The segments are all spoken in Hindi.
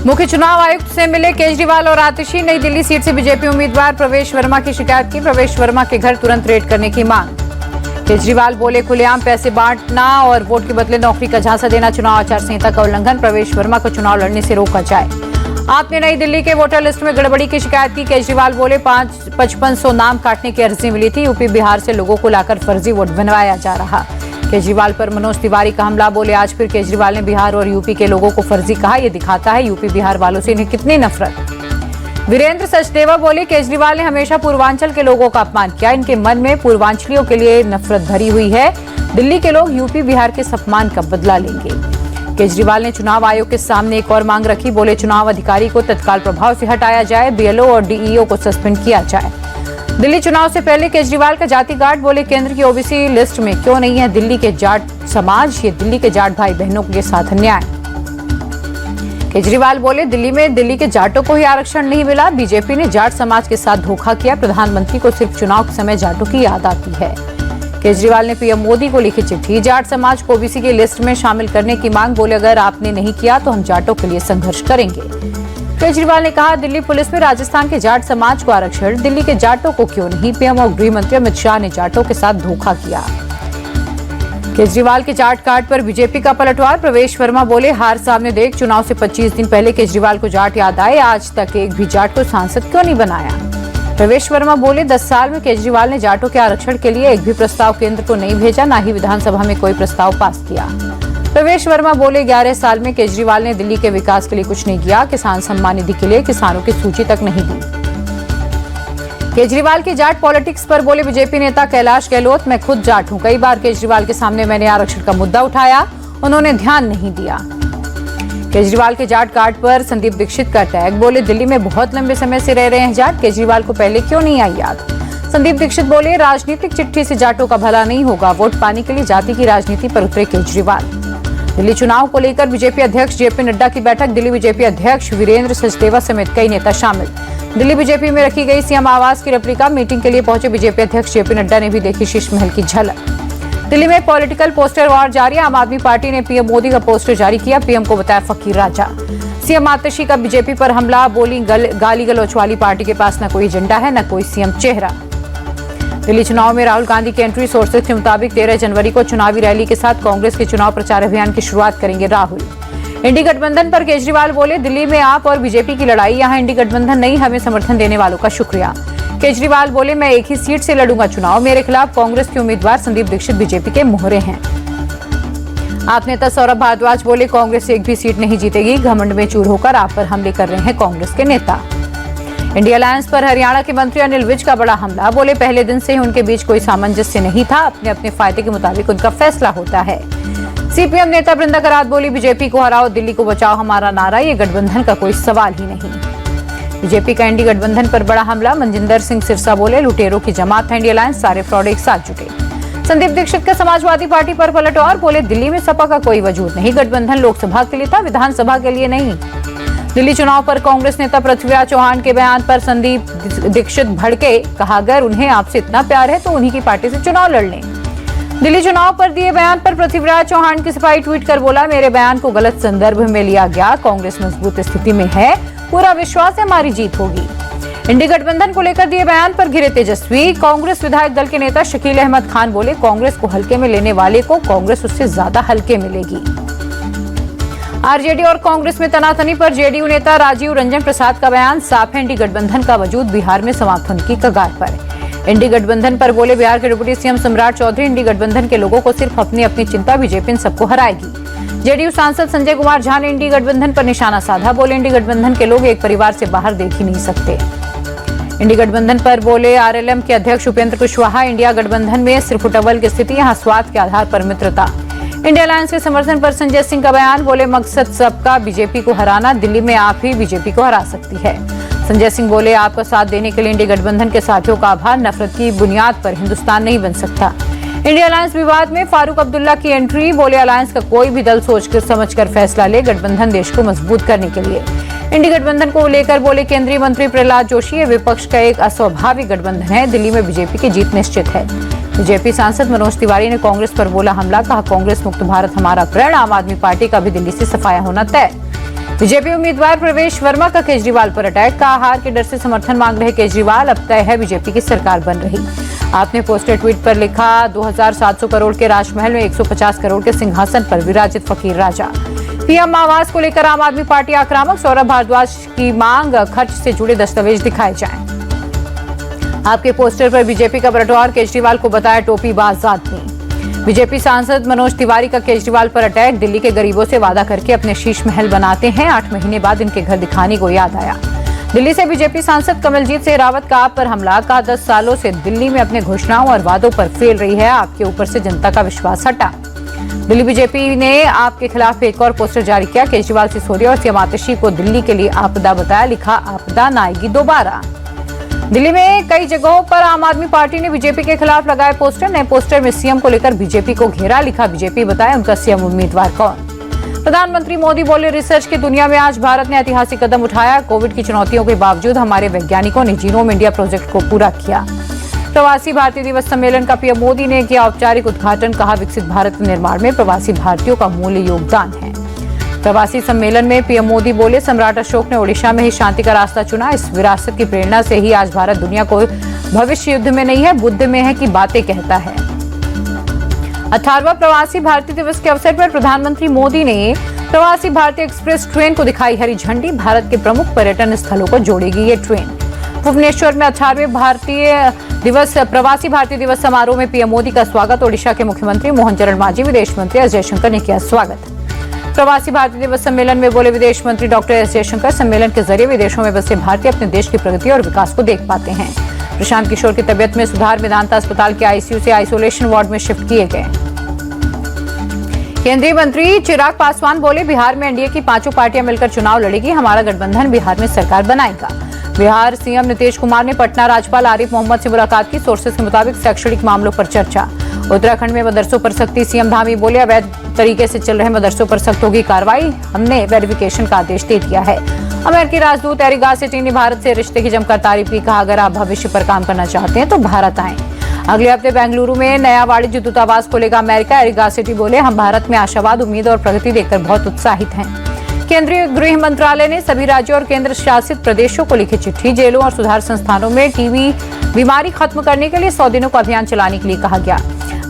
मुख्य चुनाव आयुक्त से मिले केजरीवाल और आतिशी। नई दिल्ली सीट से बीजेपी उम्मीदवार प्रवेश वर्मा की शिकायत की। प्रवेश वर्मा के घर तुरंत रेड करने की मांग। केजरीवाल बोले खुलेआम पैसे बांटना और वोट के बदले नौकरी का झांसा देना चुनाव आचार संहिता का उल्लंघन। प्रवेश वर्मा को चुनाव लड़ने से रोका जाए। आपने नई दिल्ली के वोटर लिस्ट में गड़बड़ी की शिकायत की। केजरीवाल बोले 5500 नाम काटने की अर्जी मिली थी। यूपी बिहार से लोगों को लाकर फर्जी वोट बनवाया जा रहा। केजरीवाल पर मनोज तिवारी का हमला। बोले आज फिर केजरीवाल ने बिहार और यूपी के लोगों को फर्जी कहा। यह दिखाता है यूपी बिहार वालों से इन्हें कितनी नफरत। वीरेंद्र सचदेवा बोले केजरीवाल ने हमेशा पूर्वांचल के लोगों का अपमान किया। इनके मन में पूर्वांचलियों के लिए नफरत भरी हुई है। दिल्ली के लोग यूपी बिहार के अपमान का बदला लेंगे। केजरीवाल ने चुनाव आयोग के सामने एक और मांग रखी। बोले चुनाव अधिकारी को तत्काल प्रभाव से हटाया जाए। बीएलओ और डीईओ को सस्पेंड किया जाए। दिल्ली चुनाव से पहले केजरीवाल का जाति गार्ड। बोले केंद्र की ओबीसी लिस्ट में क्यों नहीं है दिल्ली के जाट समाज। ये दिल्ली के जाट भाई बहनों के साथ अन्याय। केजरीवाल बोले दिल्ली के जाटों को ही आरक्षण नहीं मिला। बीजेपी ने जाट समाज के साथ धोखा किया। प्रधानमंत्री को सिर्फ चुनाव के समय जाटों की याद आती है। केजरीवाल ने पीएम मोदी को लिखी चिट्ठी। जाट समाज को ओबीसी की लिस्ट में शामिल करने की मांग। बोले अगर आपने नहीं किया तो हम जाटों के लिए संघर्ष करेंगे। केजरीवाल ने कहा दिल्ली पुलिस में राजस्थान के जाट समाज को आरक्षण। दिल्ली के जाटों को क्यों नहीं। पीएम और गृह मंत्री अमित शाह ने जाटों के साथ धोखा किया। केजरीवाल के जाट कार्ड पर बीजेपी का पलटवार। प्रवेश वर्मा बोले हार सामने देख चुनाव से 25 दिन पहले केजरीवाल को जाट याद आए। आज तक एक भी जाट को सांसद क्यों नहीं बनाया। प्रवेश वर्मा बोले 10 साल में केजरीवाल ने जाटों के आरक्षण के लिए एक भी प्रस्ताव केंद्र को नहीं भेजा, न ही विधानसभा में कोई प्रस्ताव पास किया। प्रवेश वर्मा बोले 11 साल में केजरीवाल ने दिल्ली के विकास के लिए कुछ नहीं किया। किसान सम्मान निधि के लिए किसानों की सूची तक नहीं दी। केजरीवाल की जाट पॉलिटिक्स पर बोले बीजेपी नेता कैलाश गहलोत मैं खुद जाट हूं। कई बार केजरीवाल के सामने मैंने आरक्षण का मुद्दा उठाया, उन्होंने ध्यान नहीं दिया। केजरीवाल के जाट कार्ड पर संदीप दीक्षित का टैग। बोले दिल्ली में बहुत लंबे समय से रह रहे हैं जाट, केजरीवाल को पहले क्यों नहीं आई याद। संदीप दीक्षित बोले राजनीतिक चिट्ठी से जाटों का भला नहीं होगा। वोट पाने के लिए जाति की राजनीति पर उतरे केजरीवाल। दिल्ली चुनाव को लेकर बीजेपी अध्यक्ष जेपी नड्डा की बैठक। दिल्ली बीजेपी अध्यक्ष वीरेंद्र सचदेवा समेत कई नेता शामिल। दिल्ली बीजेपी में रखी गई सीएम आवास की रेप्लिका। मीटिंग के लिए पहुंचे बीजेपी अध्यक्ष जेपी नड्डा ने भी देखी शीश महल की झलक। दिल्ली में पॉलिटिकल पोस्टर वार जारी। आम आदमी पार्टी ने पीएम मोदी का पोस्टर जारी किया। पीएम को बताया फकीर राजा। सीएम आतिशी का बीजेपी पर हमला। बोली गाली गलौच वाली पार्टी के पास न कोई एजेंडा है न कोई सीएम चेहरा। दिल्ली चुनाव में राहुल गांधी की एंट्री। सोर्सेज के मुताबिक 13 जनवरी को चुनावी रैली के साथ कांग्रेस के चुनाव प्रचार अभियान की शुरुआत करेंगे राहुल। इंडी गठबंधन पर केजरीवाल बोले दिल्ली में आप और बीजेपी की लड़ाई, यहाँ इंडी गठबंधन नहीं, हमें समर्थन देने वालों का शुक्रिया। केजरीवाल बोले मैं एक ही सीट से लड़ूंगा चुनाव। मेरे खिलाफ कांग्रेस के उम्मीदवार संदीप दीक्षित बीजेपी के मोहरे हैं। आप नेता सौरभ भारद्वाज बोले कांग्रेस एक भी सीट नहीं जीतेगी। घमंड में चूर होकर आप पर हमले कर रहे हैं कांग्रेस के नेता। इंडिया अलायंस पर हरियाणा के मंत्री अनिल विज का बड़ा हमला। बोले पहले दिन से ही उनके बीच कोई सामंजस्य नहीं था। अपने अपने फायदे के मुताबिक उनका फैसला होता है। सीपीएम नेता बृंदा करात बोली बीजेपी को हराओ, दिल्ली को बचाओ हमारा नारा, ये गठबंधन का कोई सवाल ही नहीं। बीजेपी का इंडी गठबंधन पर बड़ा हमला। मनजिंदर सिंह सिरसा बोले लुटेरों की जमात है इंडिया अलायंस, सारे फ्रॉड एक साथ जुटे। संदीप दीक्षित का समाजवादी पार्टी पर पलटवार। बोले दिल्ली में सपा का कोई वजूद नहीं, गठबंधन लोकसभा के लिए था, विधानसभा के लिए नहीं। दिल्ली चुनाव पर कांग्रेस नेता पृथ्वीराज चौहान के बयान पर संदीप दीक्षित भड़के। कहा अगर उन्हें आपसे इतना प्यार है तो उन्हीं की पार्टी से चुनाव लड़ लें। दिल्ली चुनाव पर दिए बयान पर पृथ्वीराज चौहान की सफाई ट्वीट कर बोला मेरे बयान को गलत संदर्भ में लिया गया। कांग्रेस मजबूत स्थिति में है, पूरा विश्वास है हमारी जीत होगी। इंडी गठबंधन को लेकर दिए बयान पर घिरे तेजस्वी। कांग्रेस विधायक दल के नेता शकील अहमद खान बोले कांग्रेस को हल्के में लेने वाले को कांग्रेस उससे ज्यादा हल्के मिलेगी। आरजेडी और कांग्रेस में तनातनी पर जेडीयू नेता राजीव रंजन प्रसाद का बयान। साफ है इंडी गठबंधन का वजूद बिहार में समाप्त होने की कगार पर। इंडी गठबंधन पर बोले बिहार के डिप्टी सीएम सम्राट चौधरी इंडी गठबंधन के लोगों को सिर्फ अपनी अपनी चिंता, बीजेपी इन सबको हराएगी। जेडीयू सांसद संजय कुमार झा ने इंडी गठबंधन पर निशाना साधा। बोले इंडी गठबंधन के लोग एक परिवार से बाहर देख ही नहीं सकते। इंडी गठबंधन पर बोले आरएलएम के अध्यक्ष उपेंद्र कुशवाहा इंडिया गठबंधन में सिर्फ उटवल की स्थिति, यहाँ स्वार्थ के आधार पर मित्रता। इंडिया अलायंस के समर्थन पर संजय सिंह का बयान। बोले मकसद सबका बीजेपी को हराना, दिल्ली में आप ही बीजेपी को हरा सकती है। संजय सिंह बोले आपका साथ देने के लिए इंडिया गठबंधन के साथियों का आभार। नफरत की बुनियाद पर हिंदुस्तान नहीं बन सकता। इंडिया अलायंस विवाद में फारूक अब्दुल्ला की एंट्री। बोले अलायंस का कोई भी दल सोचकर समझकर फैसला ले, गठबंधन देश को मजबूत करने के लिए। इंडी गठबंधन को लेकर बोले केंद्रीय मंत्री प्रहलाद जोशी ये विपक्ष का एक अस्वाभाविक गठबंधन है, दिल्ली में बीजेपी की जीत निश्चित है। बीजेपी सांसद मनोज तिवारी ने कांग्रेस पर बोला हमला। कहा कांग्रेस मुक्त भारत हमारा प्रण, आम आदमी पार्टी का भी दिल्ली से सफाया होना तय। बीजेपी उम्मीदवार प्रवेश वर्मा का केजरीवाल पर अटैक। कहा हार के डर से समर्थन मांग रहे केजरीवाल, अब तय है बीजेपी की सरकार बन रही। आपने पोस्टर ट्वीट पर लिखा 2700 करोड़ के राजमहल में 150 करोड़ के सिंहासन पर विराजित फकीर राजा। पीएम आवास को लेकर आम आदमी पार्टी आक्रामक। सौरभ भारद्वाज की मांग, खर्च से जुड़े दस्तावेज दिखाए जाएं। आपके पोस्टर पर बीजेपी का बटवार, केजरीवाल को बताया टोपीबाज आदमी। बीजेपी सांसद मनोज तिवारी का केजरीवाल पर अटैक। दिल्ली के गरीबों से वादा करके अपने शीश महल बनाते हैं, 8 महीने बाद इनके घर दिखाने को याद आया। दिल्ली से बीजेपी सांसद कमलजीत सिंह रावत का आप पर हमला। कहा 10 सालों से दिल्ली में अपने घोषणाओं और वादों पर फेल रही है, आपके ऊपर से जनता का विश्वास हटा। दिल्ली बीजेपी ने आपके खिलाफ एक और पोस्टर जारी किया। केजरीवाल, सिसोदिया और सीएम आतिशी को दिल्ली के लिए आपदा बताया। लिखा आपदा न आएगी दोबारा। दिल्ली में कई जगहों पर आम आदमी पार्टी ने बीजेपी के खिलाफ लगाए पोस्टर। नए पोस्टर में सीएम को लेकर बीजेपी को घेरा। लिखा बीजेपी बताए उनका सीएम उम्मीदवार कौन। प्रधानमंत्री मोदी बोले रिसर्च की दुनिया में आज भारत ने ऐतिहासिक कदम उठाया। कोविड की चुनौतियों के बावजूद हमारे वैज्ञानिकों ने जीनोम इंडिया प्रोजेक्ट को पूरा किया। प्रवासी भारतीय दिवस सम्मेलन का पीएम मोदी ने किया औपचारिक उद्घाटन। कहा विकसित भारत निर्माण में प्रवासी भारतीयों का मूल्य योगदान है। प्रवासी सम्मेलन में पीएम मोदी बोले सम्राट अशोक ने ओडिशा में ही शांति का रास्ता चुना। इस विरासत की प्रेरणा से ही आज भारत दुनिया को भविष्य युद्ध में नहीं है, बुद्ध में है कि बातें कहता है। 18वां प्रवासी भारतीय दिवस के अवसर पर प्रधानमंत्री मोदी ने प्रवासी भारतीय एक्सप्रेस ट्रेन को दिखाई हरी झंडी। भारत के प्रमुख पर्यटन स्थलों को जोड़ेगी ये ट्रेन। भुवनेश्वर में 18वें प्रवासी भारतीय दिवस समारोह में पीएम मोदी का स्वागत। ओडिशा के मुख्यमंत्री मोहन चरण मांझी, विदेश मंत्री एस जयशंकर ने किया स्वागत। प्रवासी भारतीय दिवस सम्मेलन में बोले विदेश मंत्री डॉक्टर एस जयशंकर, सम्मेलन के जरिए विदेशों में बसे भारतीय अपने देश की प्रगति और विकास को देख पाते हैं। प्रशांत किशोर की तबियत में सुधार। मेदांता अस्पताल के आईसीयू से आइसोलेशन वार्ड में शिफ्ट किए गए। केंद्रीय मंत्री चिराग पासवान बोले बिहार में एनडीए की 5 पार्टियां मिलकर चुनाव लड़ेगी। हमारा गठबंधन बिहार में सरकार बनाएगा। बिहार सीएम नीतीश कुमार ने पटना राज्यपाल आरिफ मोहम्मद से मुलाकात की। सोर्सेज के मुताबिक शैक्षणिक मामलों पर चर्चा। उत्तराखंड में मदरसों पर सख्ती। सीएम धामी बोले अवैध तरीके से चल रहे मदरसों पर सख्त होगी कार्रवाई। हमने वेरिफिकेशन का आदेश दे दिया है। अमेरिकी राजदूत एरिक गारसेटी ने भारत से रिश्ते की जमकर तारीफ की। कहा अगर आप भविष्य पर काम करना चाहते हैं तो भारत आएं। अगले हफ्ते बेंगलुरु में नया वाणिज्य दूतावास खोलेगा अमेरिका। एरिक गारसेटी बोले हम भारत में आशावाद, उम्मीद और प्रगति देखकर बहुत उत्साहित हैं। केंद्रीय गृह मंत्रालय ने सभी राज्यों और केंद्र शासित प्रदेशों को लिखी चिट्ठी। जेलों और सुधार संस्थानों में टीबी बीमारी खत्म करने के लिए 100 दिनों का अभियान चलाने के लिए कहा गया।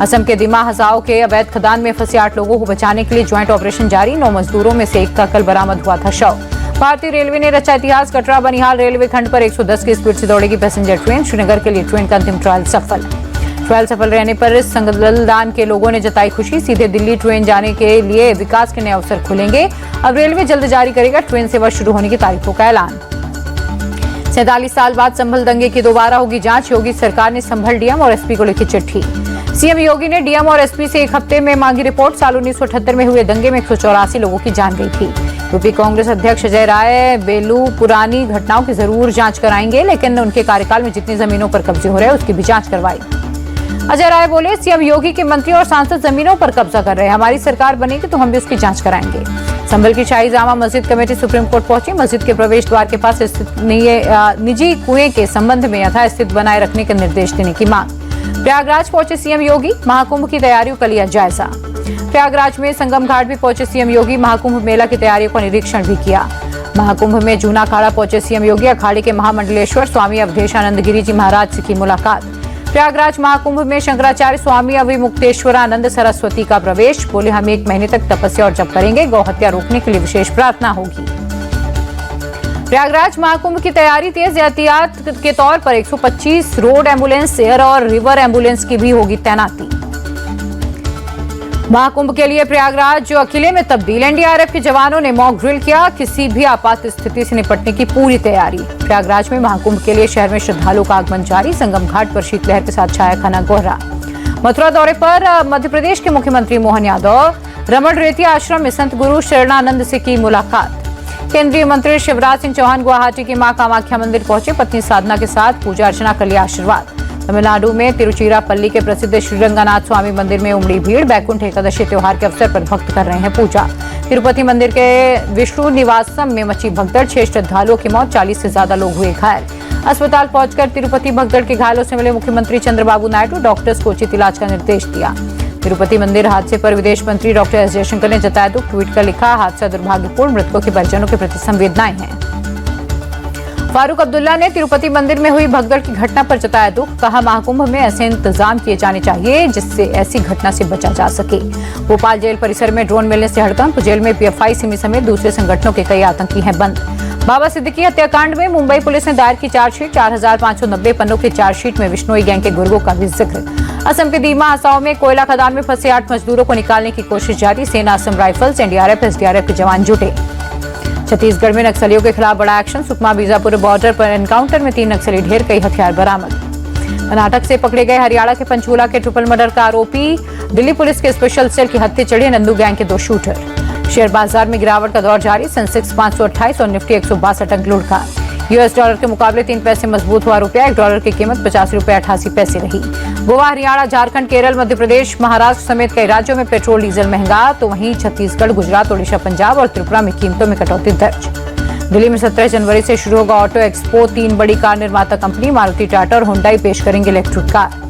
असम के दिमा हजाओ के अवैध खदान में फंसे 8 लोगों को बचाने के लिए ज्वाइंट ऑपरेशन जारी। 9 मजदूरों में से एक का कल बरामद हुआ था शव। भारतीय रेलवे ने रचा इतिहास। कटरा बनिहाल रेलवे खंड पर 110 की स्पीड से दौड़ेगी पैसेंजर ट्रेन। श्रीनगर के लिए ट्रेन का अंतिम ट्रायल सफल। ट्रायल सफल रहने पर संगलदान के लोगों ने जताई खुशी। सीधे दिल्ली ट्रेन जाने के लिए विकास के नए अवसर खुलेंगे। अब रेलवे जल्द जारी करेगा ट्रेन सेवा शुरू होने की तारीखों का ऐलान। 47 साल बाद संभल दंगे की दोबारा होगी जांच। योगी सरकार ने संभल डीएम और एसपी को लिखी चिट्ठी। सीएम योगी ने डीएम और एसपी से 1 हफ्ते में मांगी रिपोर्ट। साल 1978 में हुए दंगे में 184 लोगों की जान गई थी। यूपी कांग्रेस अध्यक्ष अजय राय बेलू पुरानी घटनाओं की जरूर जांच कराएंगे, लेकिन उनके कार्यकाल में जितनी जमीनों पर कब्जे हो रहे हैं उसकी भी जांच करवाई। अजय राय बोले सीएम योगी के मंत्री और सांसद जमीनों पर कब्जा कर रहे हैं। हमारी सरकार बनेगी तो हम भी उसकी जांच कराएंगे। संभल की शाही Jama Masjid committee supreme court पहुंची। मस्जिद के प्रवेश द्वार के पास स्थित निजी कुएं के संबंध में यथास्थिति बनाए रखने के निर्देश देने की मांग। प्रयागराज पहुंचे सीएम योगी। महाकुंभ की तैयारियों का लिया जायजा। प्रयागराज में संगम घाट भी पहुंचे सीएम योगी। महाकुंभ मेला की तैयारियों का निरीक्षण भी किया। महाकुंभ में जूना अखाड़ा पहुंचे सीएम योगी। अखाड़े के महामंडलेश्वर स्वामी अवधेशानंद गिरी जी महाराज से की मुलाकात। प्रयागराज महाकुंभ में शंकराचार्य स्वामी अविमुक्तेश्वरानंद सरस्वती का प्रवेश। बोले हम 1 महीने तक तपस्या और जप करेंगे। गौ हत्या रोकने के लिए विशेष प्रार्थना होगी। प्रयागराज महाकुंभ की तैयारी तेज। एहतियात के तौर पर 125 रोड एम्बुलेंस, एयर और रिवर एम्बुलेंस की भी होगी तैनाती। महाकुंभ के लिए प्रयागराज जो किले में तब्दील। एनडीआरएफ के जवानों ने मॉक ड्रिल किया। किसी भी आपात स्थिति से निपटने की पूरी तैयारी। प्रयागराज में महाकुंभ के लिए शहर में श्रद्धालुओं का आगमन जारी। संगम घाट पर शीतलहर के साथ छाया घना कोहरा। मथुरा दौरे पर मध्य प्रदेश के मुख्यमंत्री मोहन यादव रमण रेती आश्रम में संत गुरु शरणानंद से की मुलाकात। केंद्रीय मंत्री शिवराज सिंह चौहान गुवाहाटी के मां कामाख्या मंदिर पहुंचे। पत्नी साधना के साथ पूजा अर्चना कर लिया आशीर्वाद। तमिलनाडु में तिरुचिरापल्ली के प्रसिद्ध श्रीरंगनाथ स्वामी मंदिर में उमड़ी भीड़। बैकुंठ एकादशी त्योहार के अवसर पर भक्त कर रहे हैं पूजा। तिरुपति मंदिर के विष्णु निवासम में मची भगदड़। 6 श्रद्धालुओं की मौत, 40 से ज्यादा लोग हुए घायल। अस्पताल पहुंचकर तिरुपति भगदड़ के घायलों से मिले मुख्यमंत्री चंद्रबाबू नायडू। डॉक्टर्स को उचित इलाज का निर्देश दिया। तिरुपति मंदिर हादसे पर विदेश मंत्री डॉक्टर एस जयशंकर ने जताया दुख। ट्वीट कर लिखा, हादसा दुर्भाग्यपूर्ण, मृतकों के परिजनों के प्रति संवेदनाएं हैं। फारूक अब्दुल्ला ने तिरुपति मंदिर में हुई भगदड़ की घटना पर जताया दुख। कहा, महाकुंभ में ऐसे इंतजाम किए जाने चाहिए जिससे ऐसी घटना से बचा जा सके। भोपाल जेल परिसर में ड्रोन मिलने से हड़कंप। जेल में पीएफआई, सिमी समेत दूसरे संगठनों के कई आतंकी हैं बंद। बाबा सिद्दीकी हत्याकांड में मुंबई पुलिस ने दायर की चार्जशीट। 4590 पन्नों की चार्जशीट में विश्नोई गैंग के गुर्गों का भी जिक्र। असम के दीमा हसाओं में कोयला खदान में फंसे 8 मजदूरों को निकालने की कोशिश जारी। सेना, असम राइफल्स, एनडीआरएफ, एसडीआरएफ के जवान जुटे। छत्तीसगढ़ में नक्सलियों के खिलाफ बड़ा एक्शन। सुकमा बीजापुर बॉर्डर पर एनकाउंटर में 3 नक्सली ढेर, कई हथियार बरामद। कर्नाटक से पकड़े गए हरियाणा के पंचकूला के ट्रिपल मर्डर का आरोपी। दिल्ली पुलिस के स्पेशल सेल की हत्या चढ़े नंदू गैंग के 2 शूटर। शेयर बाजार में गिरावट का दौर जारी। सेंसेक्स 528 और निफ्टी 162 अंक लुढ़का। यूएस डॉलर के मुकाबले 3 पैसे मजबूत हुआ रुपया। 1 डॉलर की कीमत 50 रुपये 88 पैसे रही। गोवा, हरियाणा, झारखंड, केरल, मध्य प्रदेश, महाराष्ट्र समेत कई राज्यों में पेट्रोल डीजल महंगा, तो वहीं छत्तीसगढ़, गुजरात, ओडिशा, पंजाब और त्रिपुरा में कीमतों में कटौती दर्ज। दिल्ली में 17 जनवरी से शुरू होगा ऑटो एक्सपो। 3 बड़ी कार निर्माता कंपनी मारुति, टाटा और हुंडई पेश करेंगे इलेक्ट्रिक कार।